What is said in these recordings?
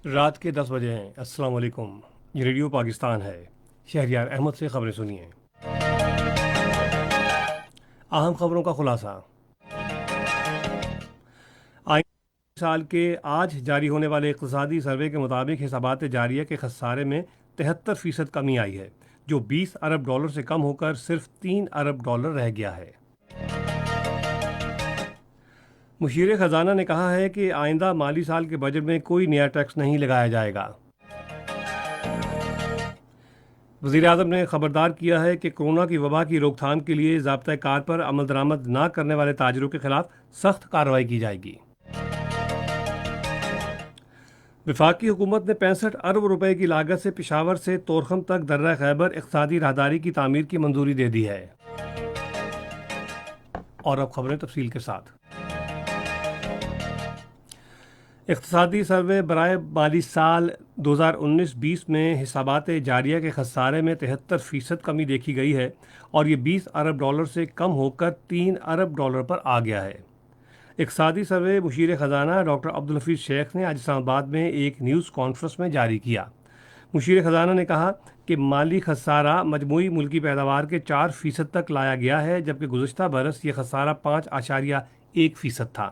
رات کے 10 بجے ہیں۔ السلام علیکم، یہ ریڈیو پاکستان ہے۔ شہریار احمد سے خبریں سنیے۔ اہم خبروں کا خلاصہ۔ آئندہ سال کے آج جاری ہونے والے اقتصادی سروے کے مطابق حسابات جاریہ کے خسارے میں 73% کمی آئی ہے، جو $20 ارب سے کم ہو کر صرف $3 ارب رہ گیا ہے۔ مشیر خزانہ نے کہا ہے کہ آئندہ مالی سال کے بجٹ میں کوئی نیا ٹیکس نہیں لگایا جائے گا۔ وزیر اعظم نے خبردار کیا ہے کہ کورونا کی وبا کی روک تھام کے لیے ضابطۂ کار پر عمل درآمد نہ کرنے والے تاجروں کے خلاف سخت کارروائی کی جائے گی۔ وفاقی حکومت نے 65 ارب روپے کی لاگت سے پشاور سے طورخم تک درہ خیبر اقتصادی راہداری کی تعمیر کی منظوری دے دی ہے۔ اور اب خبریں تفصیل کے ساتھ۔ اقتصادی سروے برائے مالی سال 2019-20 میں حسابات جاریہ کے خسارے میں 73% کمی دیکھی گئی ہے اور یہ $20 ارب سے کم ہو کر $3 ارب پر آ گیا ہے۔ اقتصادی سروے مشیر خزانہ ڈاکٹر عبدالحفیظ شیخ نے آج اسلام آباد میں ایک نیوز کانفرنس میں جاری کیا۔ مشیر خزانہ نے کہا کہ مالی خسارہ مجموعی ملکی پیداوار کے 4% تک لایا گیا ہے، جبکہ گزشتہ برس یہ خسارہ 5.1% تھا۔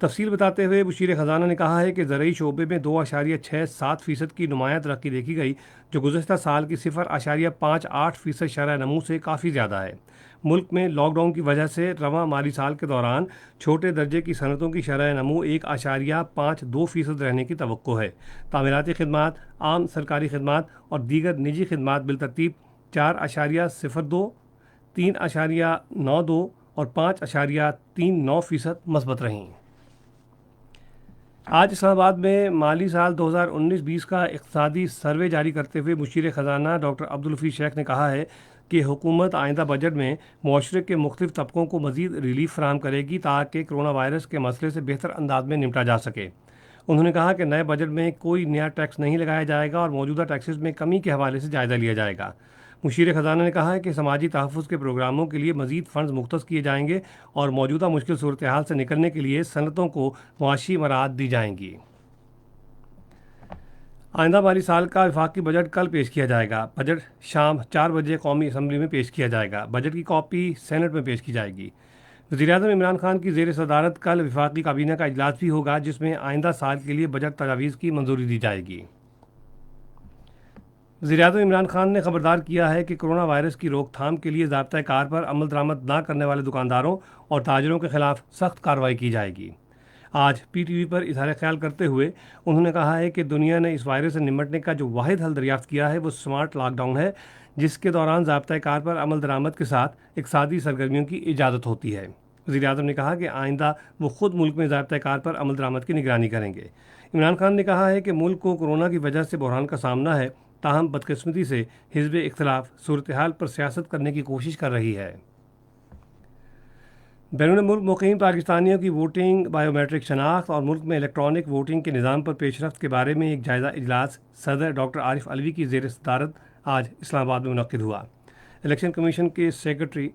تفصیل بتاتے ہوئے مشیر خزانہ نے کہا ہے کہ زرعی شعبے میں 2.67% کی نمایاں ترقی دیکھی گئی، جو گزشتہ سال کی 0.58% شرح نمو سے کافی زیادہ ہے۔ ملک میں لاک ڈاؤن کی وجہ سے رواں مالی سال کے دوران چھوٹے درجے کی صنعتوں کی شرح نمو 1.52% رہنے کی توقع ہے۔ تعمیراتی خدمات، عام سرکاری خدمات اور دیگر نجی خدمات بالترتیب 4.02%، 3.92% اور 5.39% مثبت رہیں۔ آج اسلام آباد میں مالی سال 2019-20 کا اقتصادی سروے جاری کرتے ہوئے مشیر خزانہ ڈاکٹر عبدالحفیظ شیخ نے کہا ہے کہ حکومت آئندہ بجٹ میں معاشرے کے مختلف طبقوں کو مزید ریلیف فراہم کرے گی تاکہ کرونا وائرس کے مسئلے سے بہتر انداز میں نمٹا جا سکے۔ انہوں نے کہا کہ نئے بجٹ میں کوئی نیا ٹیکس نہیں لگایا جائے گا اور موجودہ ٹیکسز میں کمی کے حوالے سے جائزہ لیا جائے گا۔ مشیر خزانہ نے کہا ہے کہ سماجی تحفظ کے پروگراموں کے لیے مزید فنڈز مختص کیے جائیں گے اور موجودہ مشکل صورتحال سے نکلنے کے لیے صنعتوں کو معاشی مراعات دی جائیں گی۔ آئندہ مالی سال کا وفاقی بجٹ کل پیش کیا جائے گا۔ بجٹ شام 4 بجے قومی اسمبلی میں پیش کیا جائے گا۔ بجٹ کی کاپی سینٹ میں پیش کی جائے گی۔ وزیر اعظم عمران خان کی زیر صدارت کل وفاقی کابینہ کا اجلاس بھی ہوگا، جس میں آئندہ سال کے لیے بجٹ تجاویز کی منظوری دی جائے گی۔ وزیر اعظم عمران خان نے خبردار کیا ہے کہ کورونا وائرس کی روک تھام کے لیے ضابطۂ کار پر عمل درآمد نہ کرنے والے دکانداروں اور تاجروں کے خلاف سخت کارروائی کی جائے گی۔ آج پی ٹی وی پر اظہار خیال کرتے ہوئے انہوں نے کہا ہے کہ دنیا نے اس وائرس سے نمٹنے کا جو واحد حل دریافت کیا ہے وہ سمارٹ لاک ڈاؤن ہے، جس کے دوران ضابطۂ کار پر عمل درآمد کے ساتھ اقتصادی سرگرمیوں کی اجازت ہوتی ہے۔ وزیر اعظم نے کہا کہ آئندہ وہ خود ملک میں ضابطۂ کار پر عمل درآمد کی نگرانی کریں گے۔ عمران خان نے کہا ہے کہ ملک کو کورونا کی وجہ سے بحران کا سامنا ہے، تاہم بدقسمتی سے حزب اختلاف صورتحال پر سیاست کرنے کی کوشش کر رہی ہے۔ بیرون ملک مقیم پاکستانیوں کی ووٹنگ، بائیو میٹرک شناخت اور ملک میں الیکٹرانک ووٹنگ کے نظام پر پیش رفت کے بارے میں ایک جائزہ اجلاس صدر ڈاکٹر عارف علوی کی زیر صدارت آج اسلام آباد میں منعقد ہوا۔ الیکشن کمیشن کے سیکرٹری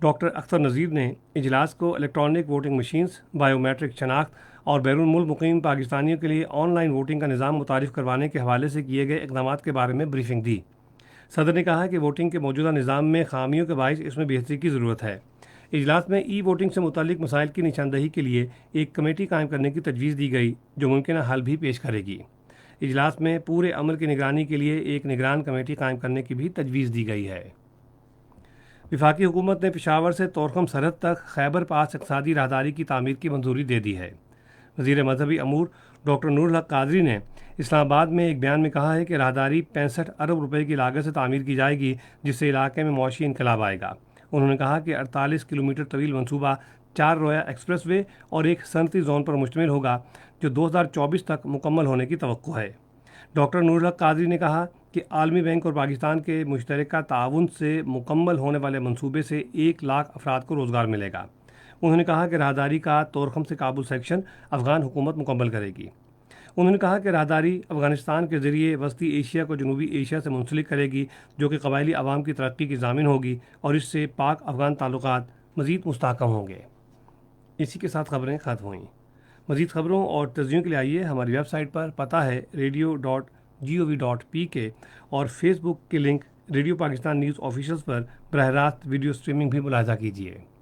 ڈاکٹر اختر نذیر نے اجلاس کو electronic voting machines, biometric شناخت اور بیرون ملک مقیم پاکستانیوں کے لیے آن لائن ووٹنگ کا نظام متعارف کروانے کے حوالے سے کیے گئے اقدامات کے بارے میں بریفنگ دی۔ صدر نے کہا کہ ووٹنگ کے موجودہ نظام میں خامیوں کے باعث اس میں بہتری کی ضرورت ہے۔ اجلاس میں ای ووٹنگ سے متعلق مسائل کی نشاندہی کے لیے ایک کمیٹی قائم کرنے کی تجویز دی گئی جو ممکنہ حل بھی پیش کرے گی۔ اجلاس میں پورے عمل کی نگرانی کے لیے ایک نگران کمیٹی قائم کرنے کی بھی تجویز دی گئی ہے۔ وفاقی حکومت نے پشاور سے طورخم سرحد تک خیبر پاس اقتصادی راہداری کی تعمیر کی منظوری دے دی ہے۔ وزیر مذہبی امور ڈاکٹر نور الحق قادری نے اسلام آباد میں ایک بیان میں کہا ہے کہ راہداری 65 ارب روپے کی لاگت سے تعمیر کی جائے گی، جس سے علاقے میں معاشی انقلاب آئے گا۔ انہوں نے کہا کہ 48 کلومیٹر طویل منصوبہ 4 رویا ایکسپریس وے اور ایک صنعتی زون پر مشتمل ہوگا، جو 2024 تک مکمل ہونے کی توقع ہے۔ ڈاکٹر نور الحق قادری نے کہا کہ عالمی بینک اور پاکستان کے مشترکہ تعاون سے مکمل ہونے والے منصوبے سے 1 لاکھ افراد کو روزگار ملے گا۔ انہوں نے کہا کہ راہداری کا طورخم سے کابل سیکشن افغان حکومت مکمل کرے گی۔ انہوں نے کہا کہ راہداری افغانستان کے ذریعے وسطی ایشیا کو جنوبی ایشیا سے منسلک کرے گی، جو کہ قبائلی عوام کی ترقی کی ضامن ہوگی اور اس سے پاک افغان تعلقات مزید مستحکم ہوں گے۔ اسی کے ساتھ خبریں ختم ہوئیں۔ مزید خبروں اور تجزیوں کے لیے آئیے ہماری ویب سائٹ پر، پتہ ہے radio.gov.pk، اور فیس بک کے link radio Pakistan news officials پر براہ راست ویڈیو اسٹریمنگ بھی ملاحظہ کیجیے۔